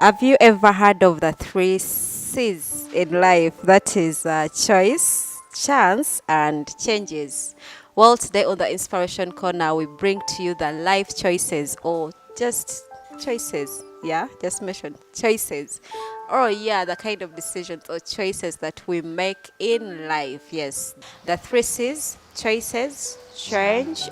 Have you ever heard of the three C's in life? That is choice, chance, and changes. Well, today on the Inspiration Corner, we bring to you the life choices or just choices. Yeah, just mention choices. Or, yeah, the kind of decisions or choices that we make in life. Yes, the three C's choices, change,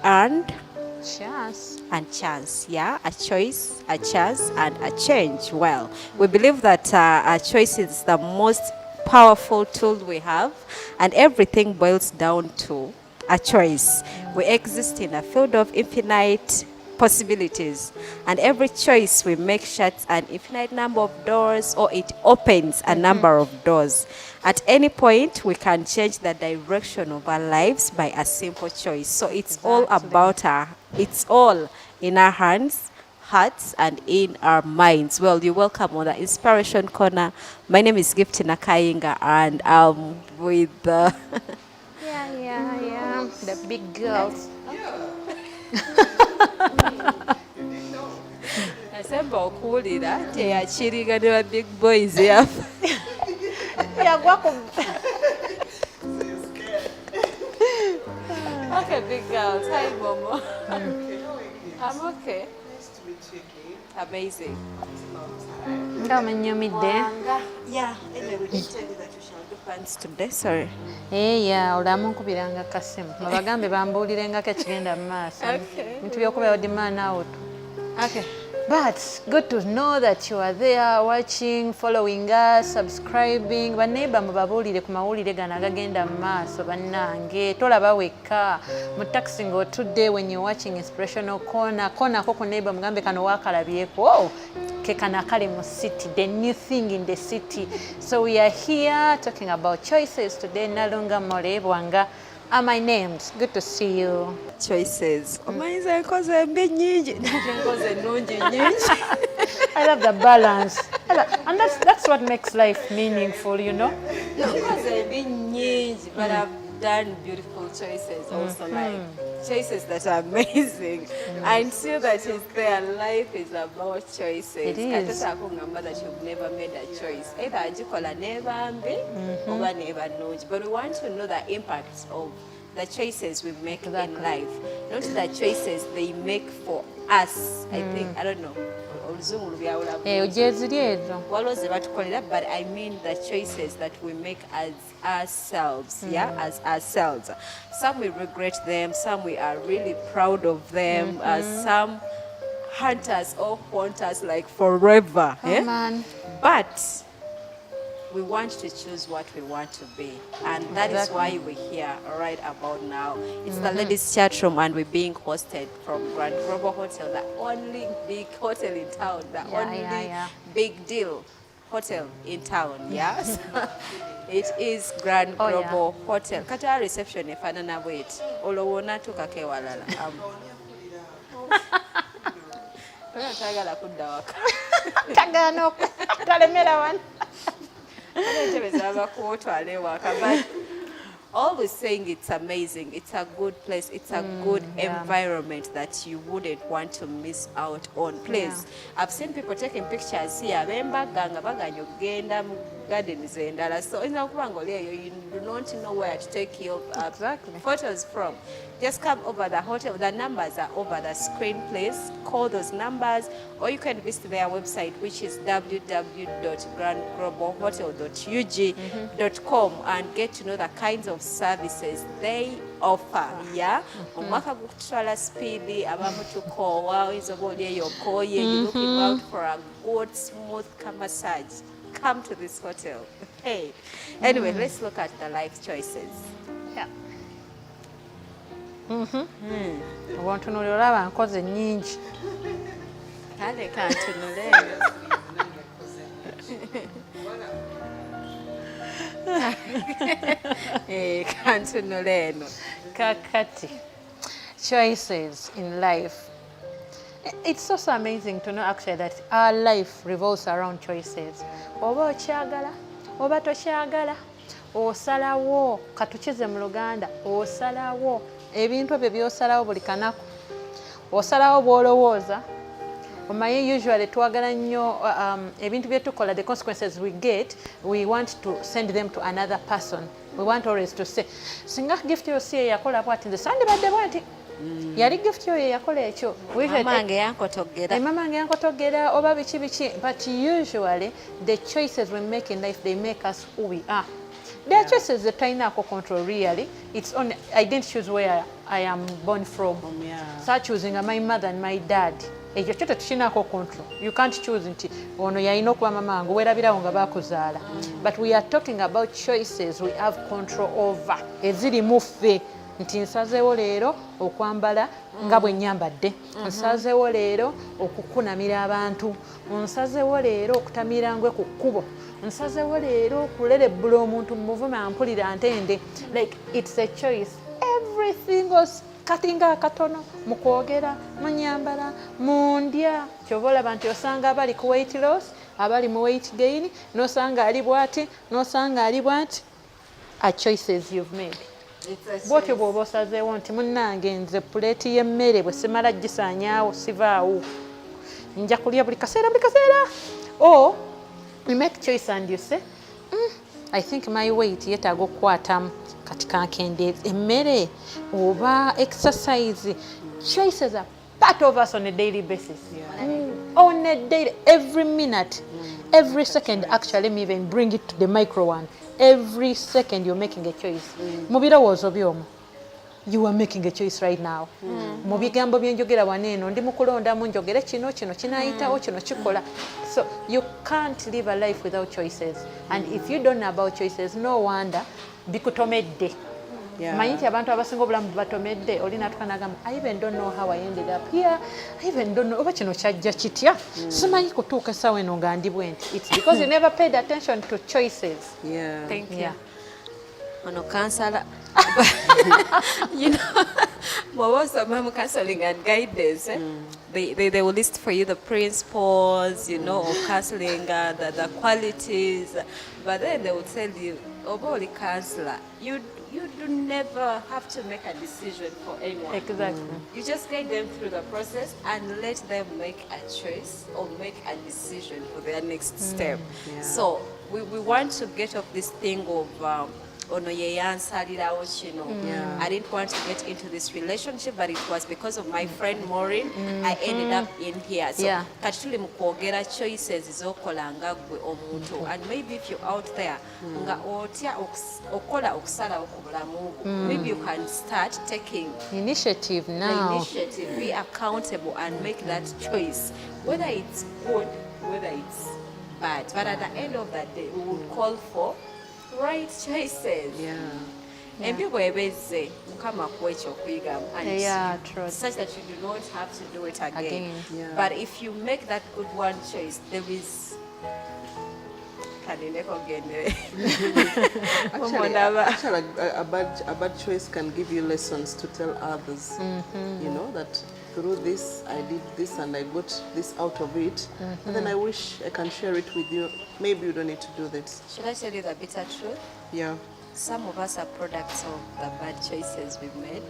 Chance. and chance. Yeah, a choice, a chance, and a change. Well, we believe that a choice is the most powerful tool we have, and everything boils down to a choice. We exist in a field of infinite possibilities, and every choice we make shuts an infinite number of doors or it opens a number of doors. At any point we can change the direction of our lives by a simple choice. So it's all Exactly. about it's all in our hands, hearts, and in our minds. Well, you're welcome on the Inspiration Corner. My name is Giftina Kayinga, and I'm with Yeah. The big girls. asemba okuwulira teyakiriga ne ba big boys yafa. Yagwa ku. Okay, big girls. Hi, Momo. I'm okay. Amazing. Nga omennyumidde. Yeah, anyway, we didn't tell you that we shall do pants today. Sorry. Eya olamu nkubiranga kasimu mubagambe bambuulirengako ekigenda mu maaso bintu by'okubeera demand out. Okay. But good to know that you are there watching, following us, subscribing. Baneiba mubabuulire ku mawulire gano agagenda mu maaso bannange. Tolaba wekka mu taxi ng'otudde when you're watching Inspirational Corner. Koonako ku neighbor mugambe kano waakalabyeko. Oh, ke kana kali mu city, the new thing in the city. So we are here talking about choices today. Nalunga More Bwanga are my names. Good to see you. Choices. Omanyiza enkoze embi nnyingi nate enkoze ennungi nnyingi. I love the balance. And that's what makes life meaningful, you know? Enkoze embi nnyingi, but I've done beautiful choices also, like choices that are amazing. And see that is there. Life is about choices. It is. Katotaako ngamba that you've never made a choice. Either agikola neeba mbi oba neeba nnungi. But we want to know the impact of the choices we make in life, not the choices they make for us. I think, I don't know, oluzungu lubyawula Ogyeziri ezo. waliwo ze batukolera, but I mean the choices that we make as ourselves. Yeah, as ourselves. Some we regret them, some we are really proud of them, some haunt us or haunt us like forever. Oh, yeah? man. But we want to choose what we want to be, and that is why we're here right about now. It's the ladies chat room, and we're being hosted from Grand Global Hotel, the only big hotel in town, the only big deal hotel in town. Yes. It is Grand Global Hotel. Kata reception efanana bweti olowona tukake walala. Tagala kudda waka. Tagano. Talemera wan. But always saying it's amazing, it's a good place, it's a good environment that you wouldn't want to miss out on. Please, I've seen people taking pictures here. Bembaganga baganya okugenda mu gardens endala, so you do not know where to take your photos from. Just come over the hotel. The numbers are over the screen. Please call those numbers, or you can visit their website, which is www.grandglobalhotel.ug.com, and get to know the kinds of services they offer. Yeah, omwaka gukutwala speedy abamu tukowa oyinza oli eyokoye, you're looking out for a good smooth massage. Come to this hotel. Hey, anyway, let's look at the life choices. Yeah. Wantunuulira olaba nkoze nnyingi. Kale kantunule. Kantunule eno. Kakati. Choices in life. It's also amazing to know actually that our life revolves around choices. Oba okyagala, oba tokyagala, osalawo, katukize mu Luganda, osalawo ebintu ebyo by'osalawo buli kanaku. Osalawo bw'olowooza, omaye usually twagala nnyo ebintu bye tukola, the consequences we get, we want to send them to another person. We want always to say singa gift yo si yakola bwati nze sandibadde bwati yali gift yo yakola ekyo mamange yankotogera mamange yankotogera oba biki biki. But usually the choices we make in life, they make us who we are. There are choices that I not control really. It's on. I didn't choose where I am born from. So choosing my mother and my dad. Ekyo kyo tetukinako control. You can't choose nti ono yalina okuba mamange weerabirawo nga bakuzaala. But we are talking about choices we have control over. Eziri mu ffe nti nsazeewo leero okwambala nga bwe nnyambadde. Nsazeewo leero okukunamira abantu. Nsazeewo leero okutamira ngwe ku kkubo. Nsazeewo leero okulerebbula omuntu muvuma ampulira ntende. Like it's a choice. Everything goes katinga akatono mu kwogera, mu nnyambala, mu ndya. Kyova olaba nti osanga abali ku weight loss, abali mu weight gain, n'osanga ali bwati, n'osanga ali bwati. Are choices you've made. Bwotyo bw'oba osazeewo nti munnange nze puleeti y'emmere bwe simala gisaanyaawo sivaawo. Nja kulya buli kaseera buli kaseera. Or you make choice and you say, I think my weight yetaaga okukwatamu kati kankende emmere oba exercise. Choices are part of us on a daily basis. On a daily, every minute, every second. Actually, me even bring it to the micro one. Every second you're making a choice. Mu birowoozo by'omu, you are making a choice right now. Mu bigambo bye njogera waneeno ndi mu kulondamu njogere kino kinaayitawo kino kikola. So you can't live a life without choices. And if you don't know about choices, no wonder bikutomedde. Manyi nti abantu abasinga obulamu batomedde olina tukanagamba I even don't know how I ended up here. I even don't know oba kino kyajja kitya. Simanyi kutuuka essaawa eno nga ndi bwe nti. It's because you never paid attention to choices. Thank you. Ono kansala you know, most of them counseling and guidance, they will list for you the principles, you know, of counseling, the qualities, but then they will tell you, about the counselor, you do never have to make a decision for anyone. Exactly. You just guide them through the process and let them make a choice or make a decision for their next step. So we want to get off this thing of ono ye yansalirawo kino. I didn't want to get into this relationship, but it was because of my friend Maureen I ended up in here. So kati tuli mu kwogera choices z'okola nga gwe omuntu. And maybe if you're out there nga otya okola okusalawo ku bulamu, maybe you can start taking initiative now. Initiative, be accountable and make that choice, whether it's good, whether it's bad. But at the end of that day, we would call for right choices. Empiko ebezze mukama kwekyo okuyigamu and such that you do not have to do it again. But if you make that good one choice, there is Actually, a bad choice can give you lessons to tell others. You know, that through this, I did this and I got this out of it. And then I wish I can share it with you. Maybe you don't need to do this. Should I tell you the bitter truth? Yeah. Some of us are products of the bad choices we made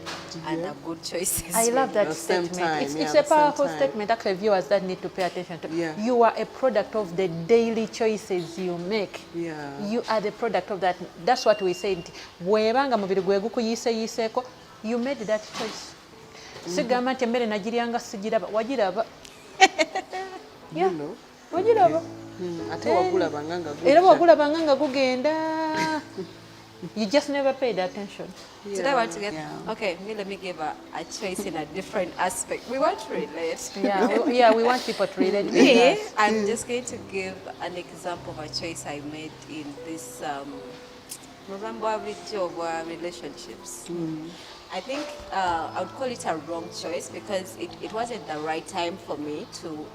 and the good choices. I love that same statement. time, It's a powerful statement. Actually, viewers that need to pay attention to. You are a product of the daily choices you make. You are the product of that. That's what we say. Bwebanga mubiri gwe gukuyiseeko, you made that choice. Sigamba nti emmere nagiryanga sigiraba, wagiraba. You know. Wagiraba. Ate wagulabanga nga gugenda. Era wagulabanga nga gugenda. You just never paid attention. Did I want to get... Okay, let me give a choice in a different aspect. We want to relate. We want people to relate with us. I'm just going to give an example of a choice I made in this relationships. I think I would call it a wrong choice because it wasn't the right time for me to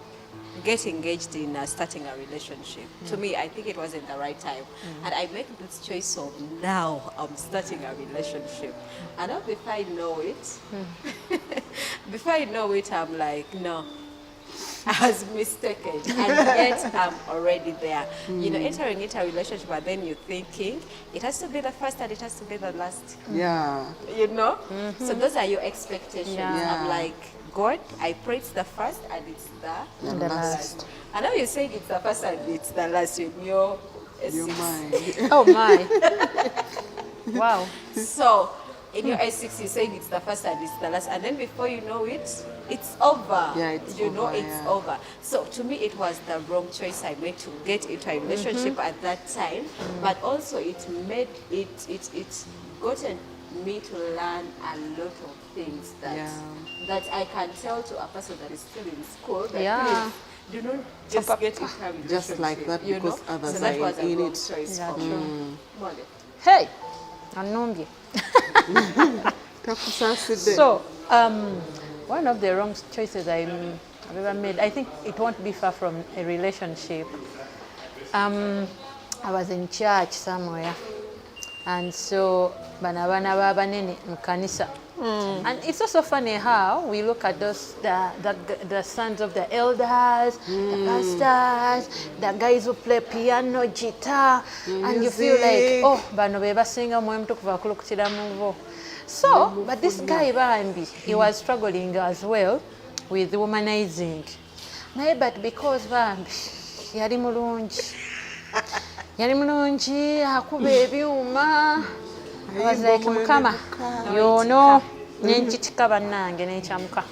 get engaged in starting a relationship. To me, I think it wasn't the right time. And I make this choice of now I'm starting a relationship. And not before I know it, before I know it, I'm like, no, I was mistaken. And yet I'm already there. You know, entering into a relationship, but then you're thinking, it has to be the first and it has to be the last. Yeah. You know? So those are your expectations. I'm like, God. I pray it's the first and it's the last. I know you said it's the first and it's the last in your Your S6. mind. Oh my. Wow. So in your S6 you said it's the first and it's the last, and then before you know it, it's over. Yeah, it's you know over, it's yeah. over. So to me it was the wrong choice I made to get into a relationship at that time, but also it made it gotten me to learn a lot of things that Yeah. that I can tell to a person that is still in school that Yeah. please do not just get into a relationship. Just like that, you because know? others so that are was a in wrong it. choice Yeah, for true. me. Molly. Hey, anumbye. Takusaside. So, one of the wrong choices I've ever made, I think it won't be far from a relationship. I was in church somewhere, and so bana banene mu kanisa. And it's also funny how we look at those the sons of the elders, the pastors, the guys who play piano, guitar, and you feel like, Music. oh, bano be basinga omwoyo mutukuvu akulukutira mu bo. So, but this guy bambi, he was struggling as well with womanizing. Naye but because bambi yali mulungi, akuba ebyuma. I was like, Mukama, you know, nenchitika bannange nenkyamuka.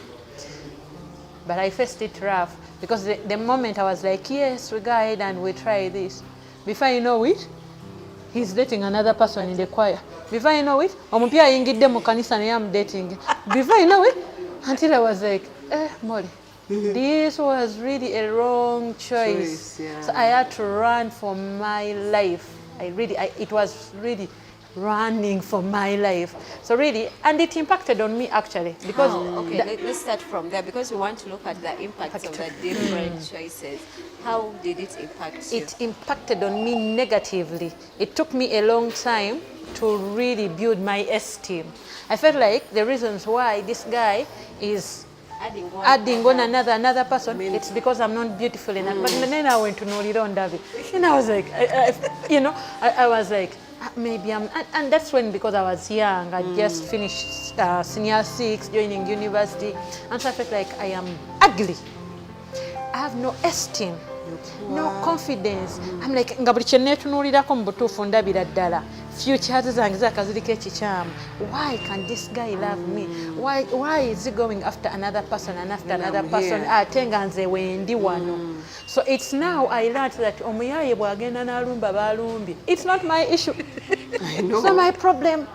But I faced it rough because the moment I was like, yes, we go ahead and we try this. Before you know it, he's dating another person in the choir. Before you know it, omupya ayingidde mu kanisa naye I'm dating. Before you know it, until I was like, Molly, this was really a wrong choice. Yeah. So I had to run for my life. It was really running for my life. So really, and it impacted on me actually because Let's start from there because we want to look at the impacts of the different choices. How did it impact you? it impacted on me negatively. It took me a long time to really build my esteem. I felt like the reasons why this guy is adding on another person, it's because I'm not beautiful enough. But then I went to Noliro Ndavi. And I was like, I was like, maybe I'm, and that's when, because I was young, I just finished senior 6, joining university, and so I felt like I am ugly. I have no esteem, no confidence. I'm like, nga buli kye neetunuulirako mu butuufu ndabira ddala. Futures zange zakaziriko ekikyamu. Why can this guy love me? Why is he going after another person and after another person? Ate nga nze wendi wano. So it's now I learned that omuyaye bw'agenda n'alumba baalumbye. It's not my issue. It's not my problem.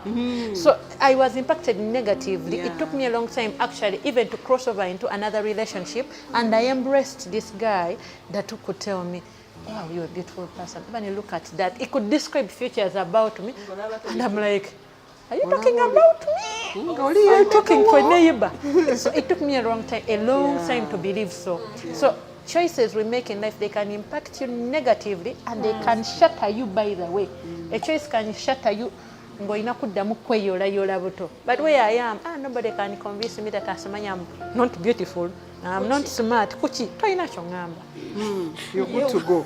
So I was impacted negatively. Yeah. It took me a long time actually even to cross over into another relationship, and I embraced this guy that could tell me, wow, you're a beautiful person. When you look at that, it could describe features about me, and I'm like, are you talking about me? Are you talking to a neighbor? So it took me a long time to believe so. So choices we make in life, they can impact you negatively, and they can shatter you, by the way. A choice can shatter you. Ngoina kuddamu kweyola buto. But where I am, nobody can convince me that I'm not beautiful, I'm not smart. Kuchi, toyina kyongamba. You're good to go.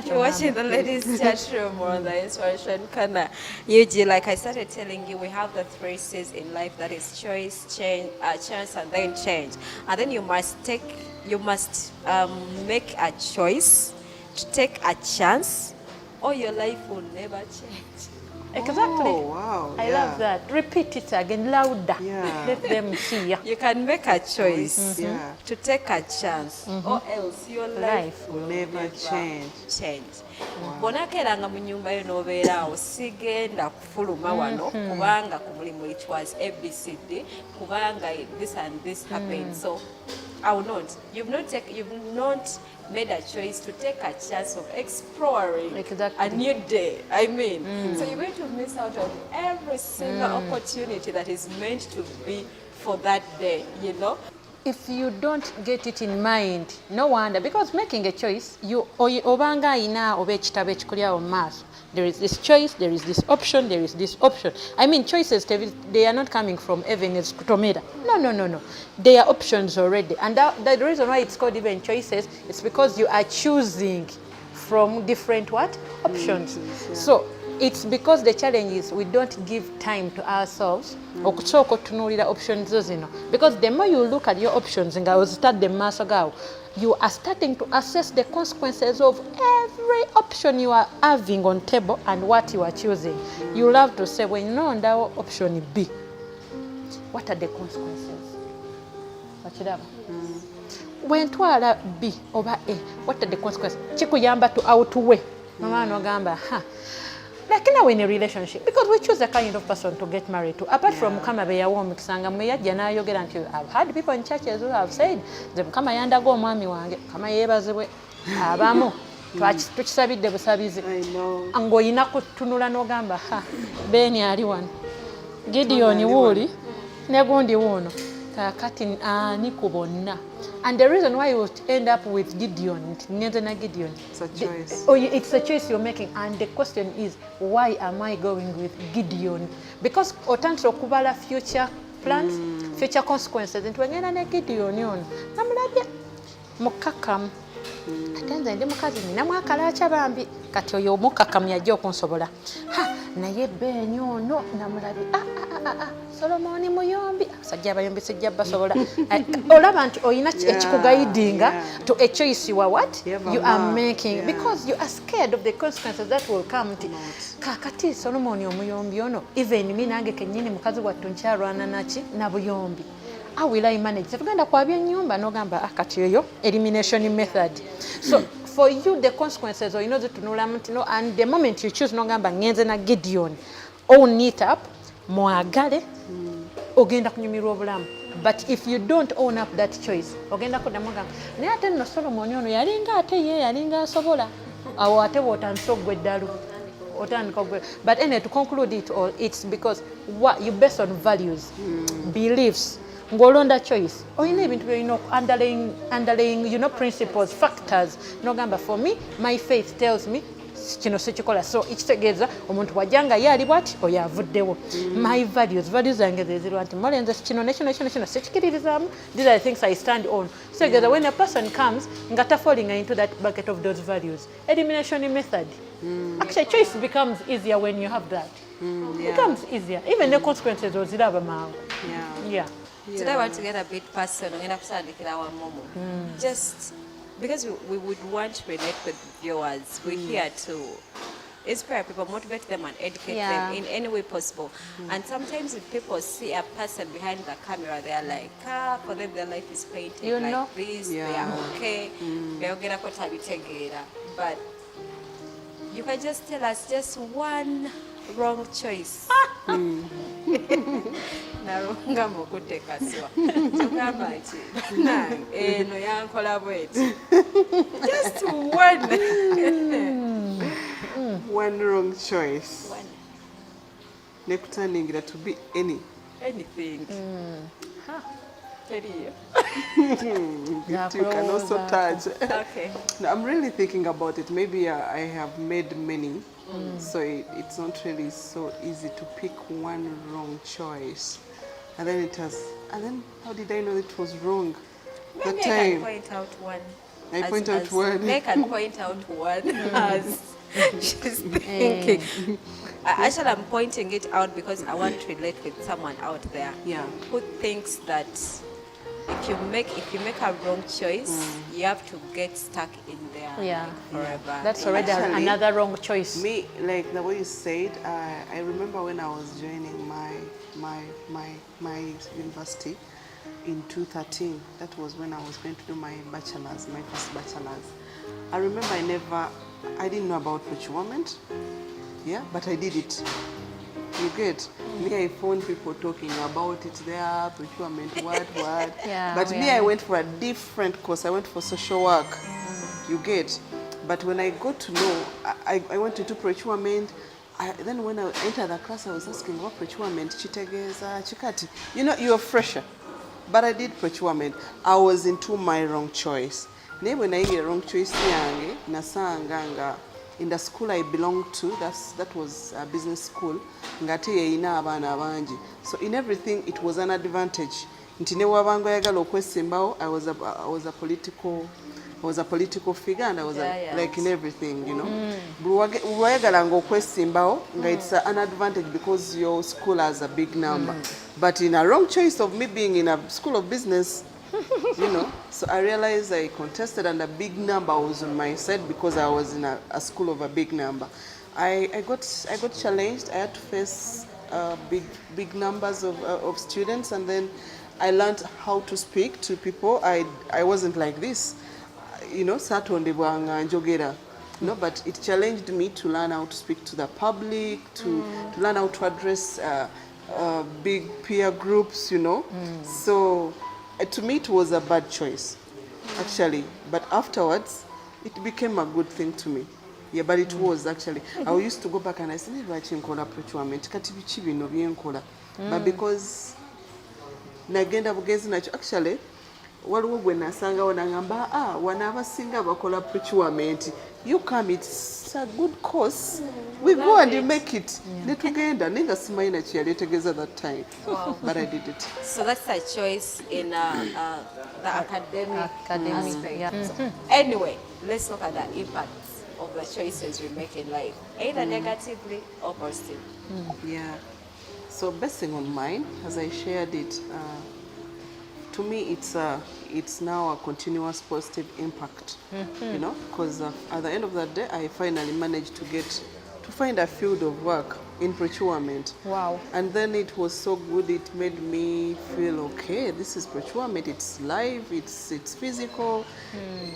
You're watching the ladies' chat room or on the Inspiration Corner. Yuji, like I started telling you, we have the 3 C's in life, that is choice, change, chance, and then change. And then you must make a choice to take a chance, or your life will never change. Exactly. Oh, wow. I love that. Repeat it again, louder. Yeah. Let them hear. You can make a choice Yeah. to take a chance, or else your life Will never change. bw'onaakeeranga mu nnyumba yo n'obeera awo sigenda kufuluma wano kubanga ku mulimu it was ABCD kubanga this and this happened. So I will not. You've not made a choice to take a chance of exploring Exactly. a new day. I mean, so you're going to miss out on every single opportunity that is meant to be for that day, you know? If you don't get it in mind, no wonder, because making a choice, obanga ina oba ekitabo ekikulyawo mu maaso. There is this choice, there is this option, there is this option. I mean, choices, they are not coming from heaven as kutomera. No. They are options already. And the reason why it's called even choices is because you are choosing from different what? Options. So it's because the challenge is we don't give time to ourselves okusooka otunuulira options zo zino, because the more you look at your options nga ozitadde mu maaso gaawo, you are starting to assess the consequences of every option you are having on table and what you are choosing. You'll have to say, when nondawo option B, what are the consequences? Wakiraba? When twala B oba A, what are the consequences? Chikuyamba to outweigh. Mama nogamba, like now in a relationship, because we choose the kind of person to get married to. Apart from Mukama be yawo mukisanga muyajja n'ayogera nti I've had people in churches who have said nze Mukama yandaga omwami wange, Mukama yeebazibwe, abamu tukisabidde busabizi ng'olina kutunula n'ogamba Beeni ali wano, Gideon wuuli ne gundi wuuno, kaakati ani ku bonna. And the reason why you would end up with Gideon, Gideon, It's a choice. It's a choice you're making. And the question is, why am I going with Gideon? Because otandise okubala future plans, future consequences. Nti wengenda ne Gideon ono, namulabye mukakamu. Ate nze ndi mukazi ninamu akalaaca bambi, kati oyo omukakamu yajja okunsobola. Naye Beeni ono namulabye, Solomoni muyombi, abasajja abayombi sijja basobola. Olaba nti olina ekikugayidinga to a choice you are what? You are making. Because you are scared of the consequences that will come. Kakati Solomoni omuyombi ono, even me nange kennyini mukazi wattu nkyalwana naki na buyombi. How will I manage? Tugenda kwabya ennyumba n'ogamba kati eyo elimination method. So for you the consequences or tunula mutino, and the moment you choose n'ogamba ngenze na Gideon, own it up, mwagale, ogenda kunyumirwa obulamu. But if you don't own up that choice, ogenda kuddamu ogamba naye ate nno Solomoni ono yalinga ate ye yalinga asobola. Awo ate bw'otandika oggwa eddalu. But anyway, to conclude it all, it's because what you based on values, beliefs, ng'olonda choice. Olina ebintu byolina underlying principles, factors. N'ogamba for me, my faith tells me kino sikikola, so ekitegeeza omuntu wajjanga ye ali bwati oyo avuddewo. My values zange zezirwa nti molenze kino nekino sikikiririzaamu. These are the things I stand on. So when a person comes nga falling into that bucket of those values, elimination method, actually choice becomes easier when you have that. Becomes easier. Even the consequences oziraba mangu. Yeah. Today I want to get a bit personal. Just because we would want to relate with viewers, we're here to inspire people, motivate them and educate them in any way possible. And sometimes if people see a person behind the camera, they are like, for them their life is painted this, they are okay. But you can just tell us just one wrong choice. Narunga mukutekaswa. Tugamba nti eno yankola bweti. Just one wrong choice. Nekutanningira to be anything. You can also touch. Okay. No, I'm really thinking about it. Maybe I have made many, so it's not really so easy to pick one wrong choice. And then how did I know it was wrong? Maybe I can point out one. I point out one. I can point out one as she's thinking. Actually, I'm pointing it out because I want to relate with someone out there who thinks that if you make a wrong choice, you have to get stuck in there forever. That's already another wrong choice. Me, like the way you said, I remember when I was joining my university in 2013. That was when I was going to do my bachelor's, my first bachelor's. I remember I didn't know about procurement, but I did it. You get me, I found people talking about it there, procurement, what. But me, I went for a different course. I went for social work. You get. But when I got to know, I went to do procurement. Then when I entered the class, I was asking what procurement, chitegeza, chikati. You know, you're fresher. But I did procurement. I was into my wrong choice. Then when I get wrong choice, nasanganga. In the school I belonged to, that was a business school. So in everything, it was an advantage. I was a political I was a political figure and I was Yeah. like in everything, you know. Wayagalanga okwesimbawo nga it's an advantage because your school has a big number. But in a wrong choice of me being in a school of business, you know, so I realized I contested and a big number was on my side because I was in a school of a big number. I got challenged. I had to face big numbers of students, and then I learned how to speak to people. I wasn't like this, you know, satondebwanga njogera. No, but it challenged me to learn how to speak to the public, to learn how to address big peer groups, you know. So to me it was a bad choice, actually. But afterwards, it became a good thing to me. Yeah, but it was actually. I used to go back and I said, never chinkola procurement, kati bichi bino byenkola. But because nagenda bugenzi nacho, actually, waliwo gwe nasangawo nangamba wana abasinga bakola procurement, you come, it's a good course, we go and you make it. Netugenda nenga simanyi nakiyaleetegeeza that time. But I did it. So that's a choice in the academic aspect. Yeah. So anyway, let's look at the impacts of the choices we make in life, either negatively or positively. Yeah. So basing on mine, as I shared it, to me it's now a continuous positive impact. You know, because at the end of the day, I finally managed to find a field of work in procurement. Wow. And then it was so good, it made me feel, okay, this is procurement, it's live, it's physical,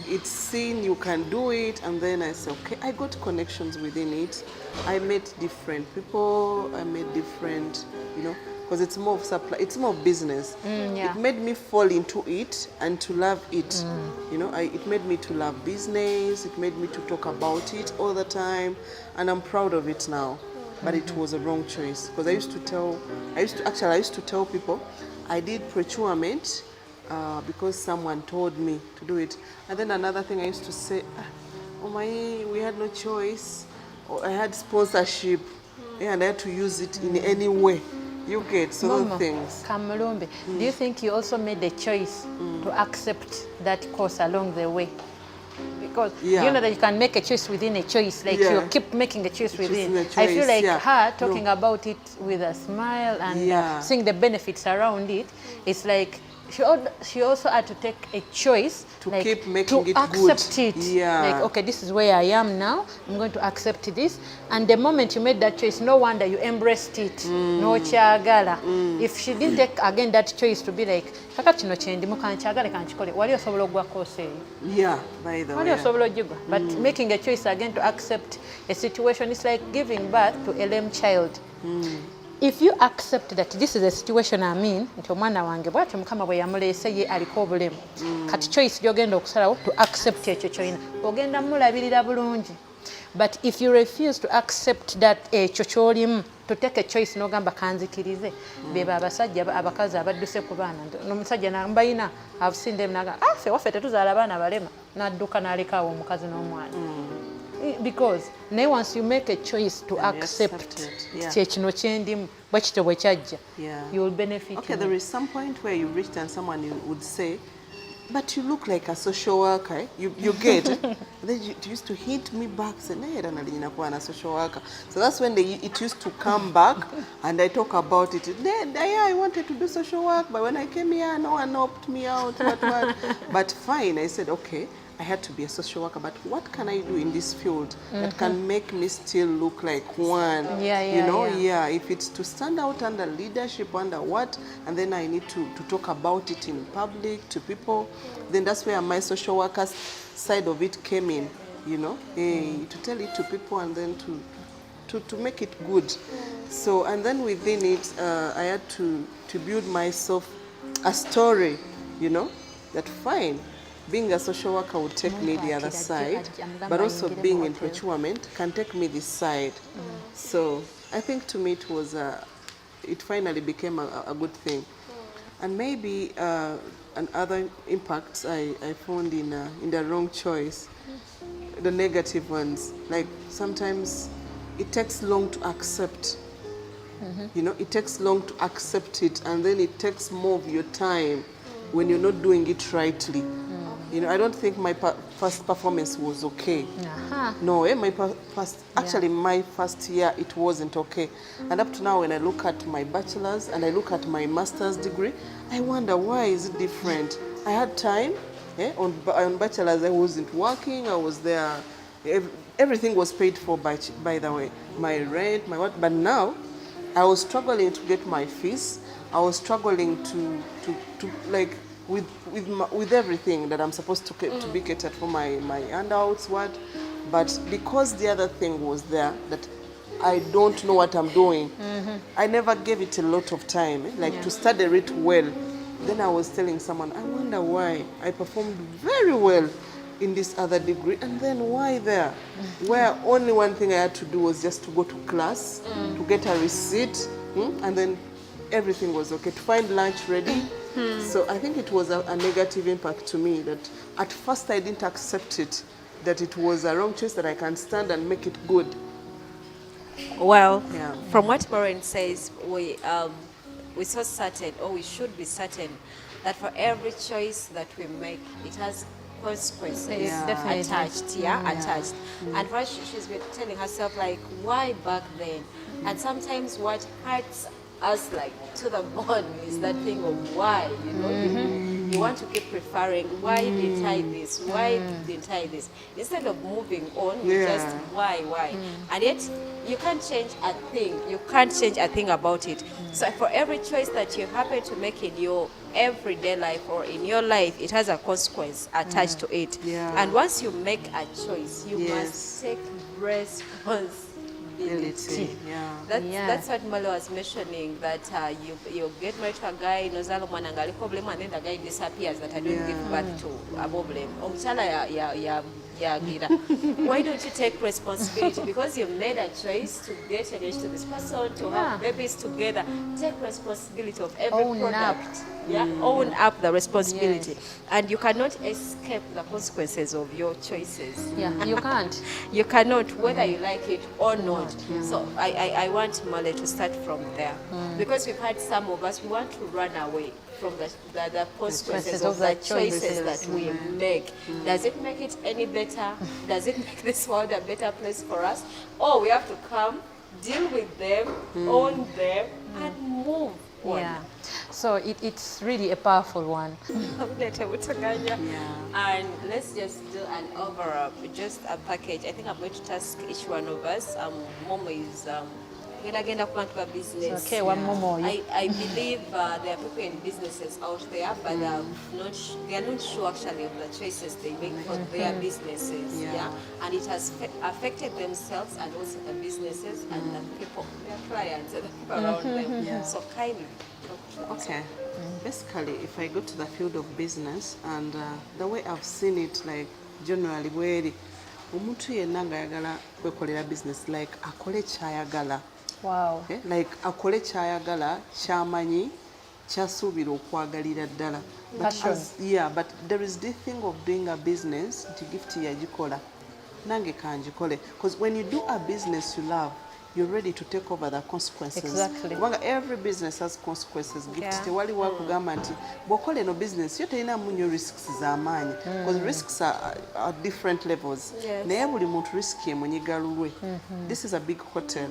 it's seen, you can do it. And then I said, okay, I got connections within it. I met different people, I met different, you know, because it's more of supply, it's more of business. Yeah. It made me fall into it and to love it. You know, it made me to love business, it made me to talk about it all the time, and I'm proud of it now. But it was a wrong choice, because I used to tell people I did procurement because someone told me to do it. And then another thing I used to say, oh my, we had no choice, or I had sponsorship, and I had to use it in any way. You get so those things. Kamulumbe, do you think you also made the choice to accept that course along the way? Because you know that you can make a choice within a choice, like you keep making a choice within. I feel like her talking about it with a smile and seeing the benefits around it, it's like she also had to take a choice to like, keep making to it accept good. it. Like, okay, this is where I am now. I'm going to accept this. And the moment you made that choice, no wonder you embraced it. No chagala. If she didn't take again that choice to be like, kaka kino kyendi mukanchagale kanchikole, wali osobola ogwa course eyo. Yeah, by the way. Wali osobola ogigwa. But making a choice again to accept a situation is like giving birth to a lame child. If you accept that this is a situation I'm in, nti omwana wange bwatyo mukama bwe yamuleese ye aliko obulemu. Kati choice gy'ogenda okusalawo to accept ekyo ky'olina. Ogenda mulabirira bulungi. But if you refuse to accept that ekyo ky'olimu, to take a choice n'ogamba kanzikirize, beba abasajja abakazi abadduse ku baana. N'omusajja nambayina, I've seen them naga, ffe waffe tetuzaala baana balema. N'adduka n'aleka awo omukazi n'omwana. Because now once you make a choice to accept kino kyendimu bwekityo bwe kyajja, you will benefit. Okay, there is some point where you reached and someone would say, but you look like a social worker. You get it? Then you used to hit me back, say, a social worker. So that's when it used to come back, and I talk about it. I wanted to do social work, but when I came here, no one helped me out. What? But fine, I said, okay, I had to be a social worker, but what can I do in this field that can make me still look like one? If it's to stand out under leadership, under what, and then I need to talk about it in public to people, then that's where my social worker side of it came in, to tell it to people and then to make it good. So, and then within it, I had to build myself a story, that fine, being a social worker would take me the other side, but also being in procurement can take me this side. So I think to me it finally became a good thing. And maybe another impacts I found in the wrong choice, the negative ones, like sometimes it takes long to accept. It takes long to accept it, and then it takes more of your time when you're not doing it rightly. You know, I don't think my first performance was okay. No, actually my first year it wasn't okay. And up to now when I look at my bachelor's and I look at my master's degree, I wonder why is it different? I had time, on bachelor's I wasn't working, I was there, everything was paid for by the way, my rent, my what, but now I was struggling to get my fees. I was struggling to like with everything that I'm supposed to be catered for, my handouts, what. But because the other thing was there, that I don't know what I'm doing, I never gave it a lot of time, to study it well. Then I was telling someone, I wonder why I performed very well in this other degree, and then why there? Where only one thing I had to do was just to go to class, to get a receipt, and then everything was okay, to find lunch ready. So I think it was a negative impact to me, that at first I didn't accept it, that it was a wrong choice, that I can stand and make it good. Well, Yeah. from what Maureen says, we're so certain, or we should be certain, that for every choice that we make, it has consequences Yeah. Definitely. attached. Attached. And for us, she's been telling herself, like, why back then? And sometimes what hurts us, like, to the bone is that thing of why, you know. You want to keep preferring, why didn't I this? Why didn't I this? Instead of moving on, you Yeah. just why? And yet you can't change a thing. You can't change a thing about it. So for every choice that you happen to make in your everyday life or in your life, it has a consequence attached to it. Yeah. And once you make a choice, you Yes. must take responsibility. Yeah. That's what Malo was mentioning, that you get married to a guy, nozalo mwana ngali problem, and then the guy disappears, that I don't give birth to a problem. Omuchala yagira. Why don't you take responsibility? Because you've made a choice to get engaged to this person, to have babies together. Take responsibility of every Own product. Own up the responsibility. And you cannot escape the consequences of your choices. Yeah, you can't. You cannot, whether you like it or not. So I want Male to start from there. Because we've had some of us, we want to run away from the consequences of the choices that we make. Does it make it any better? Does it make this world a better place for us? Or we have to come, deal with them, own them, and move on. Yeah. So it's really a powerful one. And let's just do an overall, just a package. I think I'm going to task each one of us. Momo is agenda kubantu business. Okay, one more. I believe there are people in businesses out there, but they are not sure actually of the choices they make for their businesses. Yeah. And it has affected themselves and also the businesses and the people, their clients and the people around them. Yeah. So kindly. Okay. Basically, if I go to the field of business, and the way I've seen it, like generally, where omuntu yenna ng'ayagala kwekolera business, like akole ky'ayagala. Wow. Like akole ky'ayagala, ky'amanyi, ky'asuubira okwagalira ddala. Passion. But there is this thing of doing a business, nti gift yagikola, nange kanjikole. Because when you do a business you love, you're ready to take over the consequences. Exactly. Every business has consequences. Yeah. Tewali wakugamba nti bw'okola eno business yo terinamu nnyo risks z'amaanyi. Because risks are at different levels. Yes. Naye buli muntu risk yemunyiga lulwe. This is a big hotel.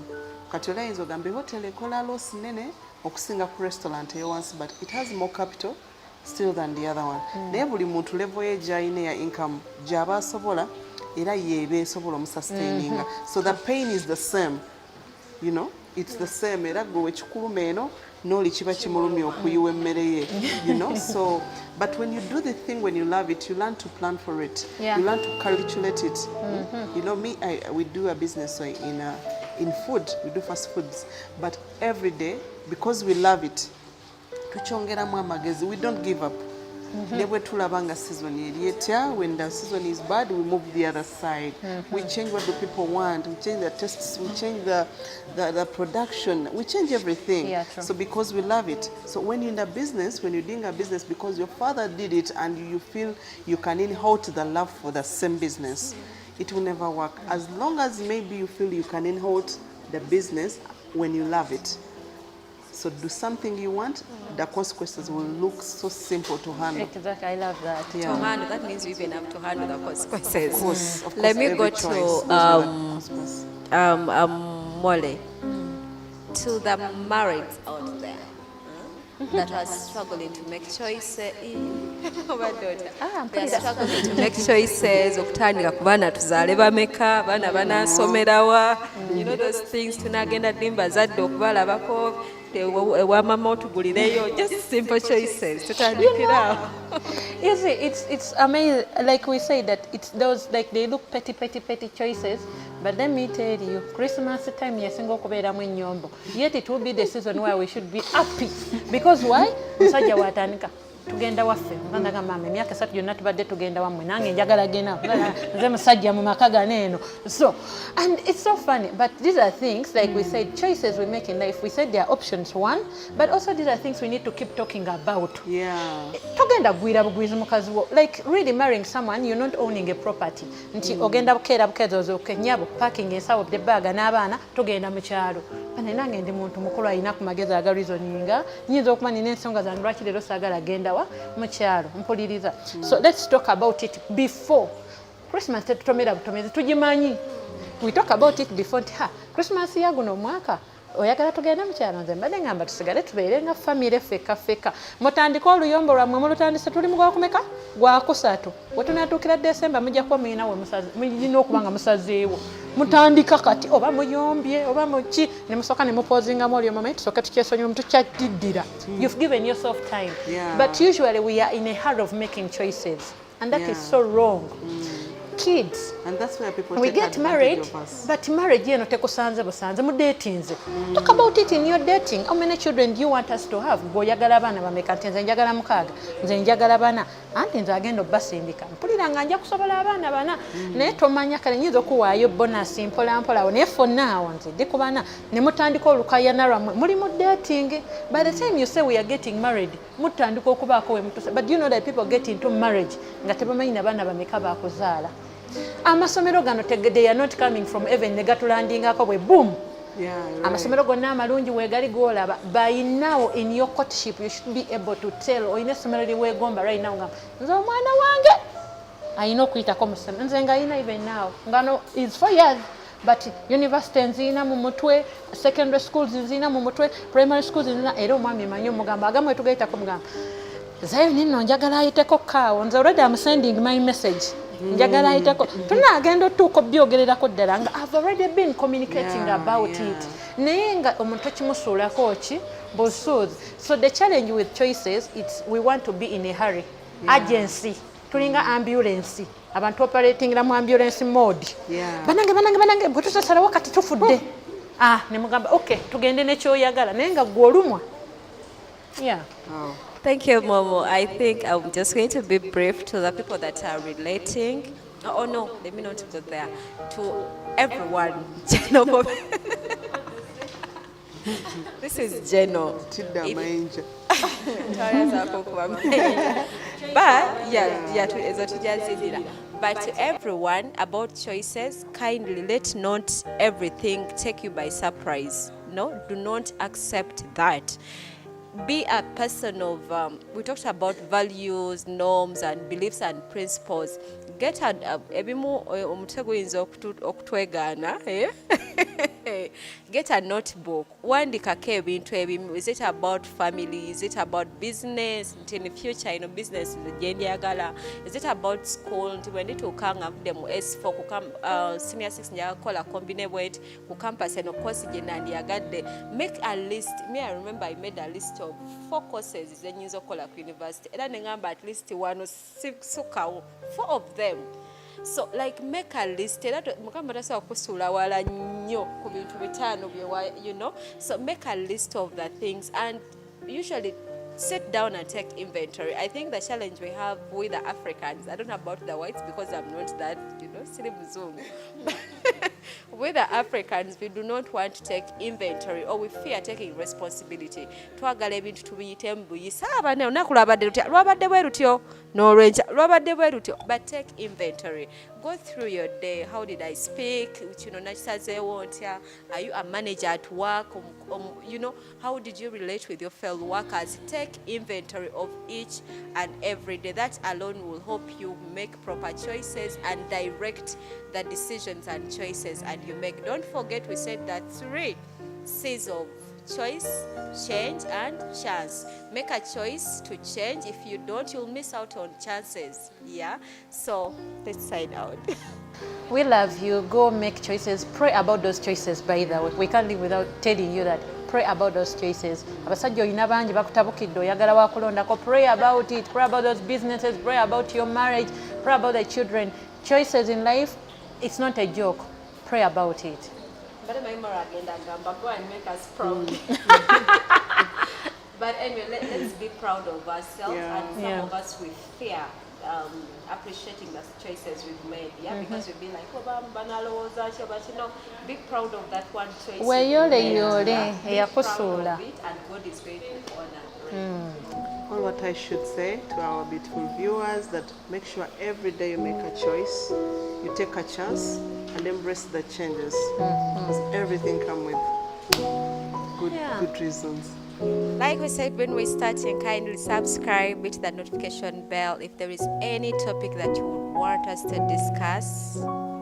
Kati olayinza ogamba hotel ekola loss nene okusinga ku restaurant eyowansi, but it has more capital still than the other one. Naye buli muntu level ye gy'alina ya income gy'aba asobola era yeeba esobola omusustaininga. So the pain is the same. You know, it's the same. Era gwe wekikuluma eno n'oli kiba kimulumya okuyiwa emmere ye. You know, so but when you do the thing, when you love it, you learn to plan for it. Yeah. You learn to calculate it. You know, we do a business in food. We do fast foods, but every day, because we love it, tukyongeramu amagezi. We don't give up. Ne bwe tulaba nga season eri etya, when the season is bad, we move the other side. We change what the people want. We change the tastes. We change the production. We change everything. Yeah, true. So because we love it. So when you're in a business, when you're doing a business because your father did it and you feel you can inherit the love for the same business, it will never work. As long as maybe you feel you can inherit the business when you love it. So do something you want, the consequences will look so simple to handle. Exactly, I love that. To Yeah. handle, that means we even have to handle the consequences. Of course, Let me every go choice to goes with that consequence. Molly, to the married out there that are struggling to make choices. My daughter. They are struggling to make choices okutandika ku baana tuzaale bameka baana banaasomerawa, you know those things, tunagenda ddi mbazadde okubalabako ewa mama otugulireyo, just simple choices tutandikirawo. You see, it's amazing. Like we say that it's those, like they look petty choices, but let me tell you, Christmas time yasinga okubeeramu ennyombo. Yet it will be the season where we should be happy. Because why? Musajja watandika tugenda waffe muganda ga mama emyaka 3 gyonna tubadde tugenda wammwe nange njagala gena nze musajja mu maka ganeeno. So, and it's so funny, but these are things, like we said, choices we make in life. We said there are options, one, but also these are things we need to keep talking about. Yeah. Togenda bugwira bugwizi mukazi wo, like really marrying someone, you're not owning a property. Nti ogenda bukeera bukeeza ozooke nyabo parking ensawo bdebbaaga n'abaana togenda mu kyalo. Bane nange ndi muntu mukulu alina ku magezi aga reasoninga, nyinza okuba nina ensonga zange lwaki leero saagala genda wa mu kyalo, mpuliriza. So let's talk about it before. Christmas tetutomera butomezi tugimanyi. We talk about it before nti Christmas ya guno omwaka oyagala tugenda mu kyalo, nze mbadde ngamba tusigale tubeere nga famire feka. Mutandika oluyombo lwammwe mulutandise tuli mu gwakumeka gwakusatu. Wetunatuukira December mujja kuba mulina okuba nga musazeewo. Mutandika kati oba muyombye oba muki ne musooka ne mupozingamu olyo mama tusooke tukyesonyiwa tukyaddiddira. You've given yourself time. Yeah. But usually we are in a hurry of making choices, and that is so wrong. Kids, And that's where people we take get married, advantage of us. but marriage eno tekusanze busanze mu datinze. Talk about it in your dating. How many children do you want us to have? Bw'oyagala abaana bameka? Nti nze njagala mukaaga, nze njagala bana, anti nze agenda obbasindika. Mpulira nga nja kusobola abaana bana, naye tomanya kale nyinza okuwaayo bonasi mpola mpola, naye fonna awo nze ndi ku bana ne mutandika olukayana lwammwe muli mu dating. By the time you say we are getting married, mutandika okubaako we mutuuse. But do you know that people get into marriage nga tebamanyi na baana bameka baakuzaala? Amasomero gano they are not coming from heaven, ne gatulandingako bwe boom. Yeah, right. Amasomero gonna amalungi weegali gwolaba. By now in your courtship you should be able to tell, oyina essomero liweegomba right now nga nze omwana wange ayina okuyitako mu ssomero, nze nga ayina even now ngano is 4 years, but university nziina mu mutwe, secondary schools nziina mu mutwe, primary schools nziina, era omwami emanyi omugamba agamu etugayitako mugamba zayo nino njagala ayiteko kaawo, nze already am sending my message. Njagala ayiteko tunaagenda otuuka obyogererako ddala nga I've already been communicating about it. Naye nga omuntu kimusuulako ki busuuzi. So the challenge with choices, it's we want to be in a hurry. Agency tulinga ambulance, abantu operatingira mu ambulance mode. Banange bwe tusasalawo kati tufudde. Ne mugamba okay tugende nekyoyagala naye nga gwolumwa. Yeah. Oh. Thank you, Momo. I think I'm just going to be brief to the people that are relating. Oh no, let me not go there. To everyone. Geno. This is Geno. Tidda amayinja. But yeah, but to everyone about choices, kindly let not everything take you by surprise. No, do not accept that. Be a person of, we talked about values, norms, and beliefs and principles. Get ebimu omutego oyinza okutwegaana. Get a notebook. Wandikako ebintu ebimu. Is it about family? Is it about business? In the future, business gye njagala. Is it about school? Nti bwe ndituuka nga nvudde mu S4 ku senior 6 njagala kukola combinable ku campus eno course gye nandiyagadde. Make a list. Me, I remember I made a list of 4 courses ze nnyinza okukola ku university. Era ne ngamba at least 1 sisukawo 4 of them. So like make a list. Era mukama tasobola kusuula wala nnyo ku bintu bitaano bye so make a list of the things and usually sit down and take inventory. I think the challenge we have with the Africans, I don't know about the whites because I'm not that, silly mzungu. We the Africans, we do not want to take inventory or we fear taking responsibility. Twagala ebintu tubiyite mbuyisa abane olunaku lwabadde lutya lwabadde bwe lutyo n'olwenja lwabadde bwe lutyo. But take inventory. Go through your day. How did I speak? Nakisazeewo ntya? Are you a manager at work? How did you relate with your fellow workers? Take inventory of each and every day. That alone will help you make proper choices and direct the decisions and choices and you make. Don't forget we said that 3 C's of choice, change and chance. Make a choice to change. If you don't, you'll miss out on chances. Yeah, so let's sign out. We love you. Go make choices. Pray about those choices, by the way. We can't live without telling you that. Pray about those choices. Abasajja olina bangi bakutabukidde oyagala wakulondako. Pray about it. Pray about those businesses. Pray about your marriage. Pray about the children. Choices in life, it's not a joke. Pray about it. But my mother again go and make us proud. But anyway, let's be proud of ourselves and some of us with fear. Appreciating the choices we've made, because we've been like, be proud of that one choice. Be proud of it, and God is going to honor. All what I should say to our beautiful viewers that make sure every day you make a choice, you take a chance, and embrace the changes. Because everything comes with good reasons. Like we said when we're starting, kindly subscribe, hit the notification bell. If there is any topic that you would want us to discuss,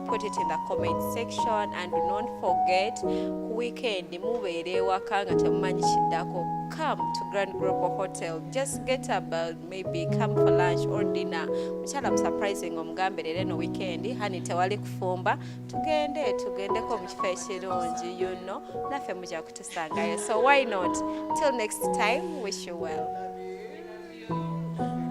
put it in the comment section. And do not forget, weekend mubeere ewaka nga temumanyikiddako, come to Grand Global Hotel. Just get about maybe come for lunch or dinner. Mukyala surprising omugambe leero eno weekend hani tewali kufumba, tugendeko mu kifo ekirungi, naffe mujja kutusangayo. So why not? Till next time, wish you well.